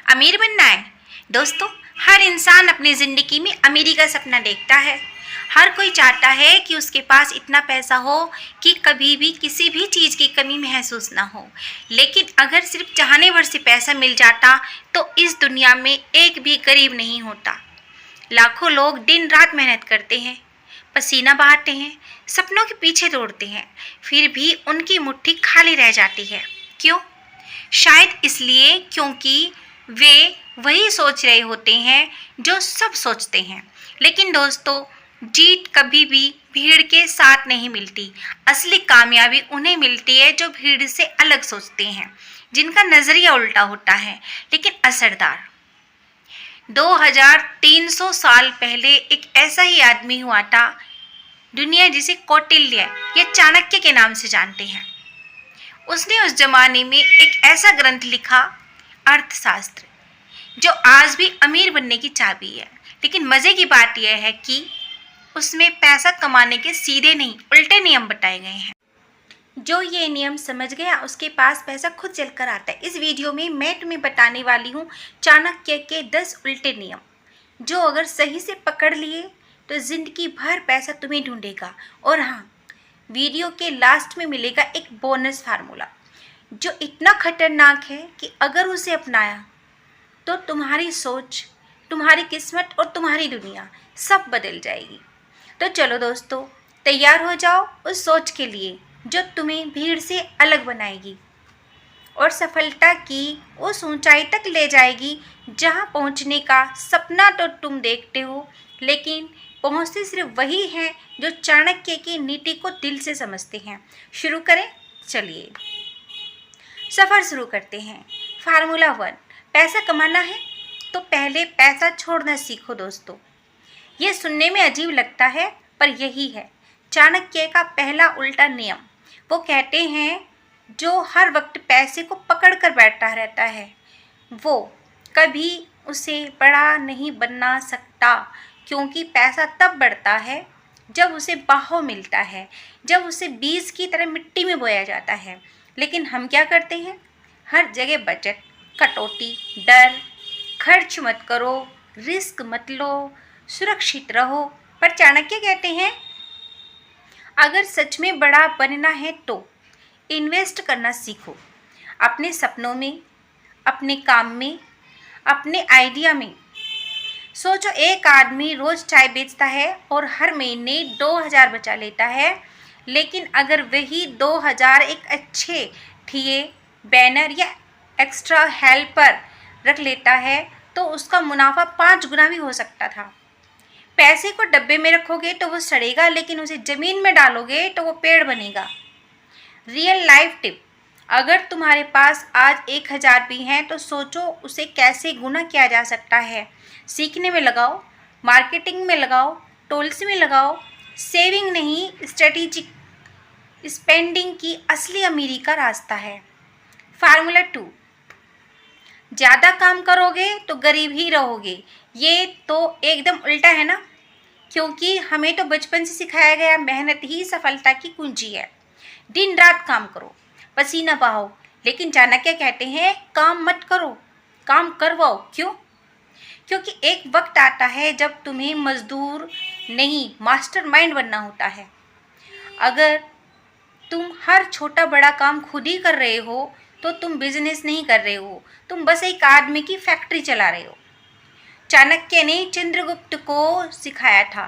अमीर बनना है। दोस्तों, हर इंसान अपनी ज़िंदगी में अमीरी का सपना देखता है। हर कोई चाहता है कि उसके पास इतना पैसा हो कि कभी भी किसी भी चीज़ की कमी महसूस ना हो। लेकिन अगर सिर्फ चाहने भर से पैसा मिल जाता तो इस दुनिया में एक भी गरीब नहीं होता। लाखों लोग दिन रात मेहनत करते हैं, पसीना बहाते हैं, सपनों के पीछे दौड़ते हैं, फिर भी उनकी मुट्ठी खाली रह जाती है। क्यों? शायद इसलिए क्योंकि वे वही सोच रहे होते हैं जो सब सोचते हैं। लेकिन दोस्तों, जीत कभी भी भीड़ के साथ नहीं मिलती। असली कामयाबी उन्हें मिलती है जो भीड़ से अलग सोचते हैं, जिनका नज़रिया उल्टा होता है लेकिन असरदार। 2300 साल पहले एक ऐसा ही आदमी हुआ था, दुनिया जिसे कौटिल्य या चाणक्य के नाम से जानते हैं। उसने उस जमाने में एक ऐसा ग्रंथ लिखा, अर्थशास्त्र, जो आज भी अमीर बनने की चाबी है। लेकिन मज़े की बात यह है कि उसमें पैसा कमाने के सीधे नहीं उल्टे नियम बताए गए हैं। जो ये नियम समझ गया उसके पास पैसा खुद चलकर आता है। इस वीडियो में मैं तुम्हें बताने वाली हूँ चाणक्य के 10 उल्टे नियम, जो अगर सही से पकड़ लिए तो ज़िंदगी भर पैसा तुम्हें ढूंढेगा। और हाँ, वीडियो के लास्ट में मिलेगा एक बोनस फार्मूला जो इतना खतरनाक है कि अगर उसे अपनाया तो तुम्हारी सोच, तुम्हारी किस्मत और तुम्हारी दुनिया सब बदल जाएगी। तो चलो दोस्तों, तैयार हो जाओ उस सोच के लिए जो तुम्हें भीड़ से अलग बनाएगी और सफलता की उस ऊंचाई तक ले जाएगी जहां पहुंचने का सपना तो तुम देखते हो, लेकिन पहुंचते सिर्फ वही हैं जो चाणक्य की नीति को दिल से समझते हैं। शुरू करें, चलिए सफ़र शुरू करते हैं। फार्मूला 1, पैसा कमाना है तो पहले पैसा छोड़ना सीखो। दोस्तों, यह सुनने में अजीब लगता है पर यही है चाणक्य का पहला उल्टा नियम। वो कहते हैं जो हर वक्त पैसे को पकड़ कर बैठा रहता है वो कभी उसे बड़ा नहीं बना सकता, क्योंकि पैसा तब बढ़ता है जब उसे बाहों मिलता है, जब उसे बीज की तरह मिट्टी में बोया जाता है। लेकिन हम क्या करते हैं? हर जगह बजट, कटौती, डर, खर्च मत करो, रिस्क मत लो, सुरक्षित रहो। पर चाणक्य कहते हैं अगर सच में बड़ा बनना है तो इन्वेस्ट करना सीखो, अपने सपनों में, अपने काम में, अपने आइडिया में। सोचो, एक आदमी रोज़ चाय बेचता है और हर महीने 2000 बचा लेता है, लेकिन अगर वही 2000 एक अच्छे ठिए, बैनर या एक्स्ट्रा हेल्पर रख लेता है तो उसका मुनाफा 5 गुना भी हो सकता था। पैसे को डब्बे में रखोगे तो वो सड़ेगा, लेकिन उसे ज़मीन में डालोगे तो वो पेड़ बनेगा। रियल लाइफ टिप, अगर तुम्हारे पास आज 1000 भी हैं तो सोचो उसे कैसे गुना किया जा सकता है। सीखने में लगाओ, मार्केटिंग में लगाओ, टूल्स में लगाओ। सेविंग नहीं, स्ट्रेटेजिक स्पेंडिंग की असली अमीरी का रास्ता है। फार्मूला 2, ज़्यादा काम करोगे तो गरीब ही रहोगे। ये तो एकदम उल्टा है ना, क्योंकि हमें तो बचपन से सिखाया गया मेहनत ही सफलता की कुंजी है। दिन रात काम करो, पसीना बहाओ, लेकिन चाणक्य कहते हैं काम मत करो, काम करवाओ। क्यों? क्योंकि एक वक्त आता है जब तुम्हें मजदूर नहीं मास्टरमाइंड बनना होता है। अगर तुम हर छोटा बड़ा काम खुद ही कर रहे हो तो तुम बिजनेस नहीं कर रहे हो, तुम बस एक आदमी की फैक्ट्री चला रहे हो। चाणक्य ने चंद्रगुप्त को सिखाया था,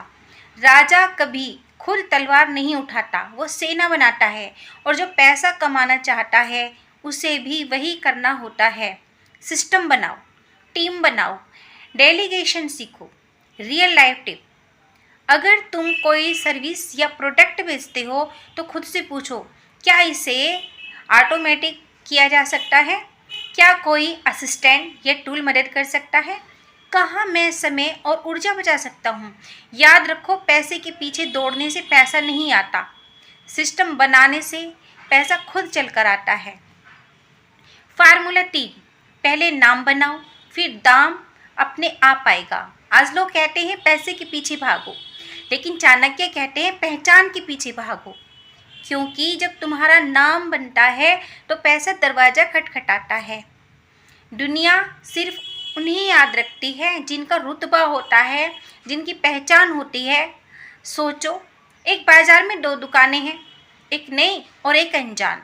राजा कभी खुद तलवार नहीं उठाता, वो सेना बनाता है। और जो पैसा कमाना चाहता है उसे भी वही करना होता है। सिस्टम बनाओ, टीम बनाओ, डेलीगेशन सीखो। रियल लाइफ टिप, अगर तुम कोई सर्विस या प्रोडक्ट बेचते हो तो खुद से पूछो, क्या इसे ऑटोमेटिक किया जा सकता है? क्या कोई असिस्टेंट या टूल मदद कर सकता है? कहाँ मैं समय और ऊर्जा बचा सकता हूँ? याद रखो, पैसे के पीछे दौड़ने से पैसा नहीं आता, सिस्टम बनाने से पैसा खुद चलकर आता है। फार्मूला 3, पहले नाम बनाओ फिर दाम अपने आप आएगा। आज लोग कहते हैं पैसे के पीछे भागो, लेकिन चाणक्य कहते हैं पहचान के पीछे भागो, क्योंकि जब तुम्हारा नाम बनता है तो पैसा दरवाज़ा खटखटाता है। दुनिया सिर्फ उन्हें याद रखती है जिनका रुतबा होता है, जिनकी पहचान होती है। सोचो, एक बाजार में दो दुकानें हैं, एक नई और एक अनजान।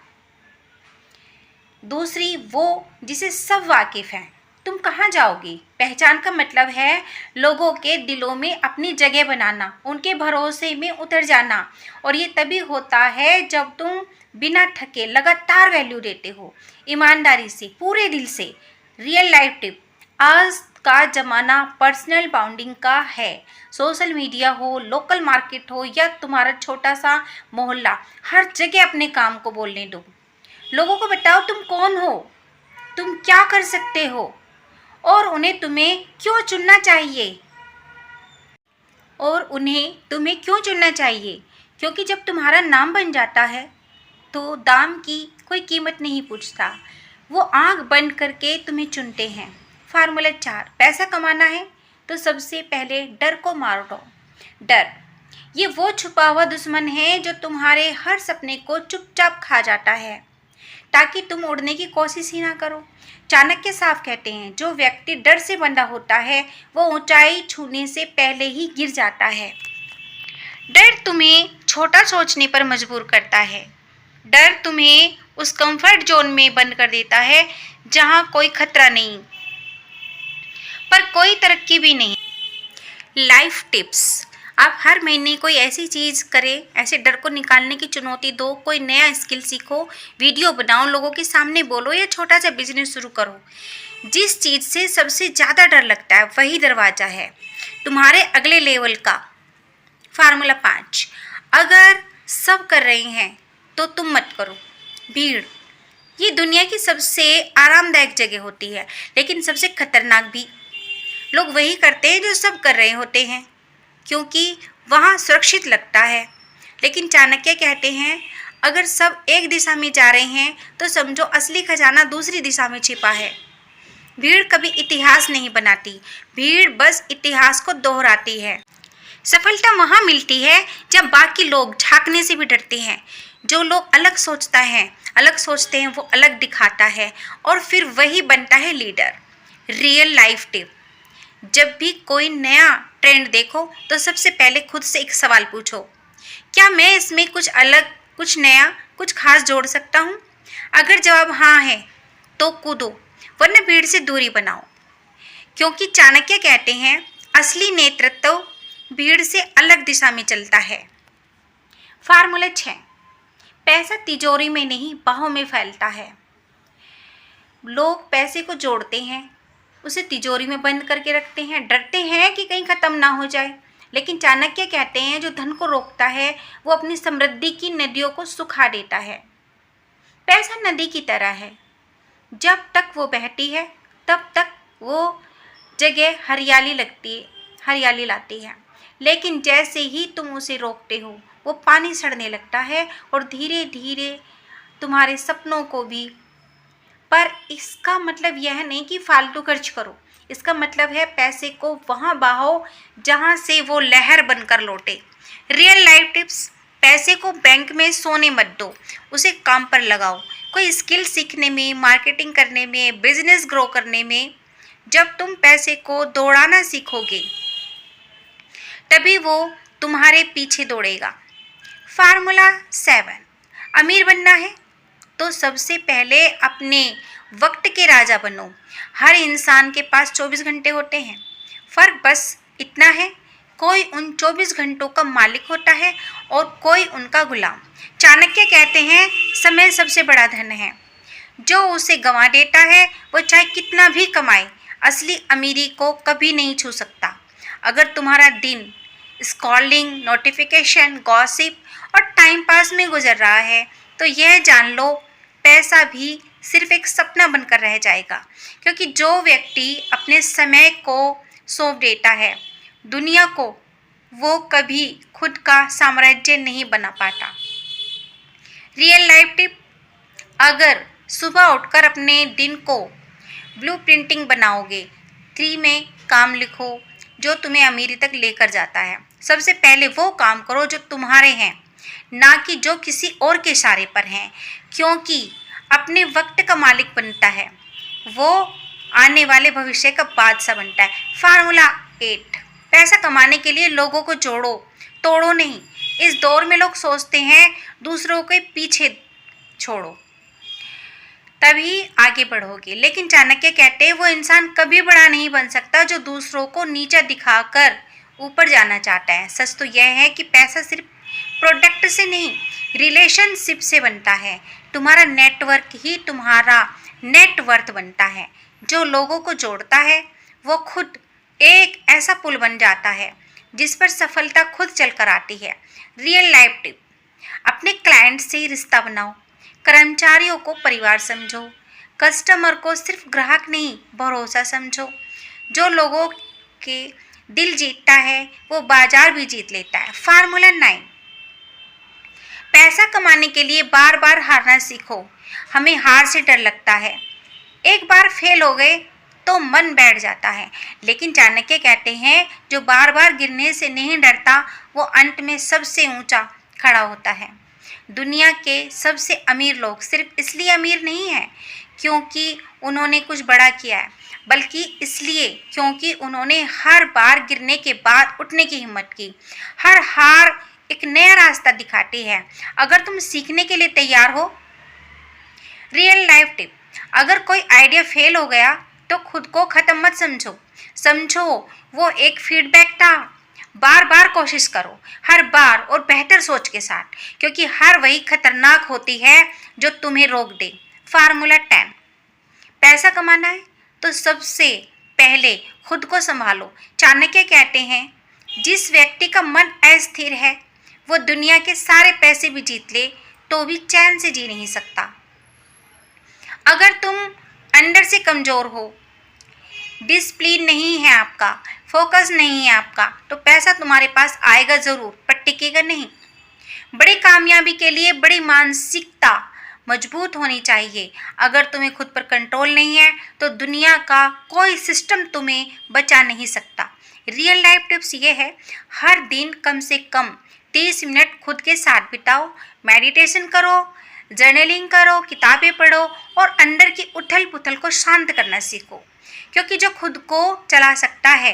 दूसरी वो जिसे सब वाकिफ हैं। तुम कहाँ जाओगी? पहचान का मतलब है लोगों के दिलों में अपनी जगह बनाना, उनके भरोसे में उतर जाना। और ये तभी होता है जब तुम बिना थके लगातार वैल्यू देते हो, ईमानदारी से, पूरे दिल से। रियल लाइफ टिप, आज का ज़माना पर्सनल बाउंडिंग का है। सोशल मीडिया हो, लोकल मार्केट हो या तुम्हारा छोटा सा मोहल्ला, हर जगह अपने काम को बोलने दो। लोगों को बताओ तुम कौन हो, तुम क्या कर सकते हो और उन्हें तुम्हें क्यों चुनना चाहिए। क्योंकि जब तुम्हारा नाम बन जाता है तो दाम की कोई कीमत नहीं पूछता, वो आंख बंद करके तुम्हें चुनते हैं। फार्मूला 4, पैसा कमाना है तो सबसे पहले डर को मार दो। डर ये वो छुपा हुआ दुश्मन है जो तुम्हारे हर सपने को चुपचाप खा जाता है ताकि तुम उड़ने की कोशिश ही ना करो। चाणक्य साफ कहते हैं, जो व्यक्ति डर से बंधा होता है वो ऊंचाई छूने से पहले ही गिर जाता है। डर तुम्हें छोटा सोचने पर मजबूर करता है। डर तुम्हें उस कंफर्ट जोन में बंद कर देता है जहां कोई खतरा नहीं पर कोई तरक्की भी नहीं। लाइफ टिप्स, आप हर महीने कोई ऐसी चीज़ करें, ऐसे डर को निकालने की चुनौती दो, कोई नया स्किल सीखो, वीडियो बनाओ, लोगों के सामने बोलो या छोटा सा बिजनेस शुरू करो। जिस चीज़ से सबसे ज़्यादा डर लगता है वही दरवाज़ा है तुम्हारे अगले लेवल का। फार्मूला 5, अगर सब कर रहे हैं तो तुम मत करो। भीड़ ये दुनिया की सबसे आरामदायक जगह होती है लेकिन सबसे खतरनाक भी। लोग वही करते हैं जो सब कर रहे होते हैं क्योंकि वहाँ सुरक्षित लगता है। लेकिन चाणक्य कहते हैं, अगर सब एक दिशा में जा रहे हैं तो समझो असली खजाना दूसरी दिशा में छिपा है। भीड़ कभी इतिहास नहीं बनाती, भीड़ बस इतिहास को दोहराती है। सफलता वहाँ मिलती है जब बाकी लोग झांकने से भी डरते हैं। जो लोग अलग सोचते हैं वो अलग दिखाता है और फिर वही बनता है लीडर। रियल लाइफ टिप, जब भी कोई नया ट्रेंड देखो तो सबसे पहले खुद से एक सवाल पूछो, क्या मैं इसमें कुछ अलग, कुछ नया, कुछ खास जोड़ सकता हूँ? अगर जवाब हाँ है तो कूदो, वरना भीड़ से दूरी बनाओ। क्योंकि चाणक्य कहते हैं, असली नेतृत्व भीड़ से अलग दिशा में चलता है। फार्मूला 6, पैसा तिजोरी में नहीं बाहों में फैलता है। लोग पैसे को जोड़ते हैं, उसे तिजोरी में बंद करके रखते हैं, डरते हैं कि कहीं ख़त्म ना हो जाए। लेकिन चाणक्य कहते हैं, जो धन को रोकता है वो अपनी समृद्धि की नदियों को सुखा देता है। पैसा नदी की तरह है, जब तक वो बहती है तब तक वो जगह हरियाली लाती है। लेकिन जैसे ही तुम उसे रोकते हो वो पानी सड़ने लगता है और धीरे धीरे तुम्हारे सपनों को भी। पर इसका मतलब यह नहीं कि फालतू खर्च करो, इसका मतलब है पैसे को वहाँ बहाओ जहाँ से वो लहर बनकर लौटे। रियल लाइफ टिप्स, पैसे को बैंक में सोने मत दो, उसे काम पर लगाओ, कोई स्किल सीखने में, मार्केटिंग करने में, बिजनेस ग्रो करने में। जब तुम पैसे को दौड़ाना सीखोगे तभी वो तुम्हारे पीछे दौड़ेगा। फार्मूला 7, अमीर बनना है तो सबसे पहले अपने वक्त के राजा बनो। हर इंसान के पास 24 घंटे होते हैं, फ़र्क बस इतना है, कोई उन 24 घंटों का मालिक होता है और कोई उनका गुलाम। चाणक्य कहते हैं, समय सबसे बड़ा धन है, जो उसे गंवा देता है वो चाहे कितना भी कमाए असली अमीरी को कभी नहीं छू सकता। अगर तुम्हारा दिन स्क्रॉलिंग, नोटिफिकेशन, गॉसिप और टाइम पास में गुजर रहा है तो यह जान लो, पैसा भी सिर्फ एक सपना बनकर रह जाएगा। क्योंकि जो व्यक्ति अपने समय को सौंप देता है दुनिया को, वो कभी खुद का साम्राज्य नहीं बना पाता। रियल लाइफ टिप, अगर सुबह उठकर अपने दिन को ब्लूप्रिंटिंग बनाओगे, 3 में काम लिखो जो तुम्हें अमीरी तक लेकर जाता है। सबसे पहले वो काम करो जो तुम्हारे हैं, ना कि जो किसी और के इशारे पर हैं। क्योंकि अपने वक्त का मालिक बनता है वो आने वाले भविष्य का बादशाह बनता है। फार्मूला 8, पैसा कमाने के लिए लोगों को जोड़ो, तोड़ो नहीं। इस दौर में लोग सोचते हैं दूसरों के पीछे छोड़ो तभी आगे बढ़ोगे, लेकिन चाणक्य कहते हैं वो इंसान कभी बड़ा नहीं बन सकता जो दूसरों को नीचा दिखाकर ऊपर जाना चाहता है। सच तो यह है कि पैसा सिर्फ प्रोडक्ट से नहीं, रिलेशनशिप से बनता है। तुम्हारा नेटवर्क ही तुम्हारा नेटवर्थ बनता है। जो लोगों को जोड़ता है वो खुद एक ऐसा पुल बन जाता है जिस पर सफलता खुद चलकर आती है। रियल लाइफ टिप, अपने क्लाइंट से रिश्ता बनाओ, कर्मचारियों को परिवार समझो, कस्टमर को सिर्फ ग्राहक नहीं भरोसा समझो। जो लोगों के दिल जीतता है वो बाजार भी जीत लेता है। फार्मूला 9, पैसा कमाने के लिए बार बार हारना सीखो। हमें हार से डर लगता है, एक बार फेल हो गए तो मन बैठ जाता है, लेकिन चाणक्य कहते हैं जो बार बार गिरने से नहीं डरता वो अंत में सबसे ऊंचा खड़ा होता है। दुनिया के सबसे अमीर लोग सिर्फ इसलिए अमीर नहीं हैं क्योंकि उन्होंने कुछ बड़ा किया है, बल्कि इसलिए क्योंकि उन्होंने हर बार गिरने के बाद उठने की हिम्मत की। हर हार एक नया रास्ता दिखाती है अगर तुम सीखने के लिए तैयार हो। रियल लाइफ टिप, अगर कोई आइडिया फेल हो गया तो खुद को ख़त्म मत समझो वो एक फीडबैक था। बार बार कोशिश करो, हर बार और बेहतर सोच के साथ, क्योंकि हर वही खतरनाक होती है जो तुम्हें रोक दे। फार्मूला 10, पैसा कमाना है तो सबसे पहले खुद को संभालो। चाणक्य कहते हैं जिस व्यक्ति का मन अस्थिर है वो दुनिया के सारे पैसे भी जीत ले तो भी चैन से जी नहीं सकता। अगर तुम अंदर से कमज़ोर हो, डिसिप्लिन नहीं है आपका, फोकस नहीं है आपका, तो पैसा तुम्हारे पास आएगा ज़रूर पर टिकेगा नहीं। बड़ी कामयाबी के लिए बड़ी मानसिकता मजबूत होनी चाहिए। अगर तुम्हें खुद पर कंट्रोल नहीं है तो दुनिया का कोई सिस्टम तुम्हें बचा नहीं सकता। रियल लाइफ टिप्स ये है, हर दिन कम से कम 30 मिनट खुद के साथ बिताओ, मेडिटेशन करो, जर्नलिंग करो, किताबें पढ़ो और अंदर की उथल पुथल को शांत करना सीखो, क्योंकि जो खुद को चला सकता है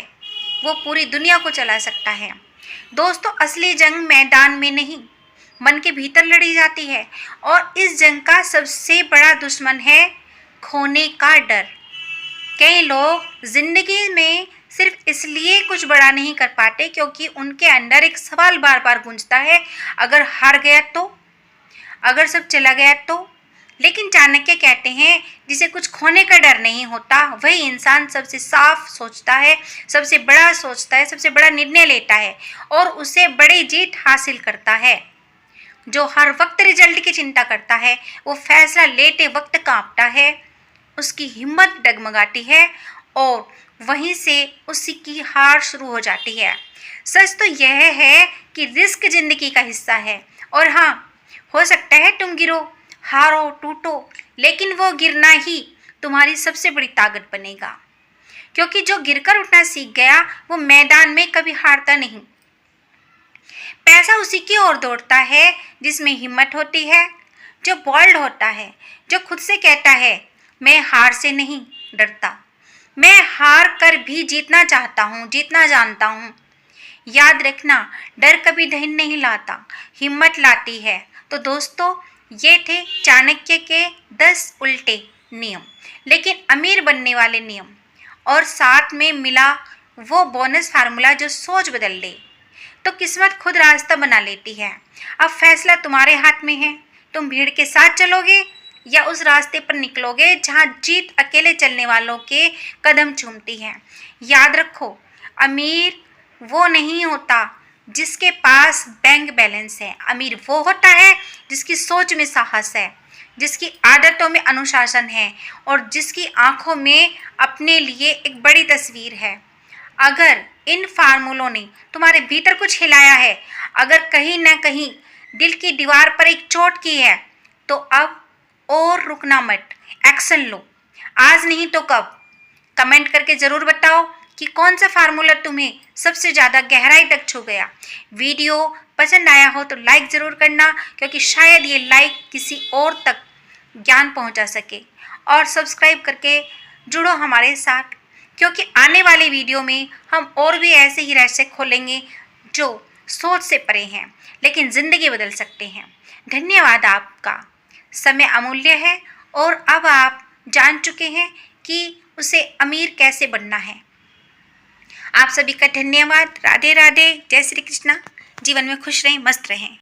वो पूरी दुनिया को चला सकता है। दोस्तों, असली जंग मैदान में नहीं, मन के भीतर लड़ी जाती है और इस जंग का सबसे बड़ा दुश्मन है खोने का डर। कई लोग जिंदगी में सिर्फ इसलिए कुछ बड़ा नहीं कर पाते क्योंकि उनके अंदर एक सवाल बार बार गूंजता है, अगर हार गया तो, अगर सब चला गया तो। लेकिन चाणक्य कहते हैं जिसे कुछ खोने का डर नहीं होता वही इंसान सबसे साफ सोचता है, सबसे बड़ा सोचता है, सबसे बड़ा निर्णय लेता है और उसे बड़ी जीत हासिल करता है। जो हर वक्त रिजल्ट की चिंता करता है वो फैसला लेते वक्त कांपता है, उसकी हिम्मत डगमगाती है और वहीं से उसी की हार शुरू हो जाती है। सच तो यह है कि रिस्क जिंदगी का हिस्सा है और हाँ, हो सकता है तुम गिरो, हारो, टूटो, लेकिन वो गिरना ही तुम्हारी सबसे बड़ी ताकत बनेगा, क्योंकि जो गिरकर उठना सीख गया वो मैदान में कभी हारता नहीं। पैसा उसी की ओर दौड़ता है जिसमें हिम्मत होती है, जो बोल्ड होता है, जो खुद से कहता है मैं हार से नहीं डरता, मैं हार कर भी जीतना चाहता हूँ, जीतना जानता हूँ। याद रखना, डर कभी धन नहीं लाता, हिम्मत लाती है। तो दोस्तों, ये थे चाणक्य के 10 उल्टे नियम, लेकिन अमीर बनने वाले नियम, और साथ में मिला वो बोनस फार्मूला जो सोच बदल दे तो किस्मत खुद रास्ता बना लेती है। अब फैसला तुम्हारे हाथ में है, तुम भीड़ के साथ चलोगे या उस रास्ते पर निकलोगे जहाँ जीत अकेले चलने वालों के कदम चूमती है। याद रखो, अमीर वो नहीं होता जिसके पास बैंक बैलेंस है, अमीर वो होता है जिसकी सोच में साहस है, जिसकी आदतों में अनुशासन है और जिसकी आंखों में अपने लिए एक बड़ी तस्वीर है। अगर इन फार्मूलों ने तुम्हारे भीतर कुछ हिलाया है, अगर कहीं ना कहीं दिल की दीवार पर एक चोट की है, तो अब और रुकना मत, एक्शन लो। आज नहीं तो कब? कमेंट करके ज़रूर बताओ कि कौन सा फार्मूला तुम्हें सबसे ज़्यादा गहराई तक छू गया। वीडियो पसंद आया हो तो लाइक ज़रूर करना, क्योंकि शायद ये लाइक किसी और तक ज्ञान पहुंचा सके, और सब्सक्राइब करके जुड़ो हमारे साथ, क्योंकि आने वाले वीडियो में हम और भी ऐसे ही रहस्य खोलेंगे जो सोच से परे हैं लेकिन ज़िंदगी बदल सकते हैं। धन्यवाद आपका। समय अमूल्य है और अब आप जान चुके हैं कि उसे अमीर कैसे बनना है। आप सभी का धन्यवाद। राधे राधे। जय श्री कृष्णा। जीवन में खुश रहें, मस्त रहें।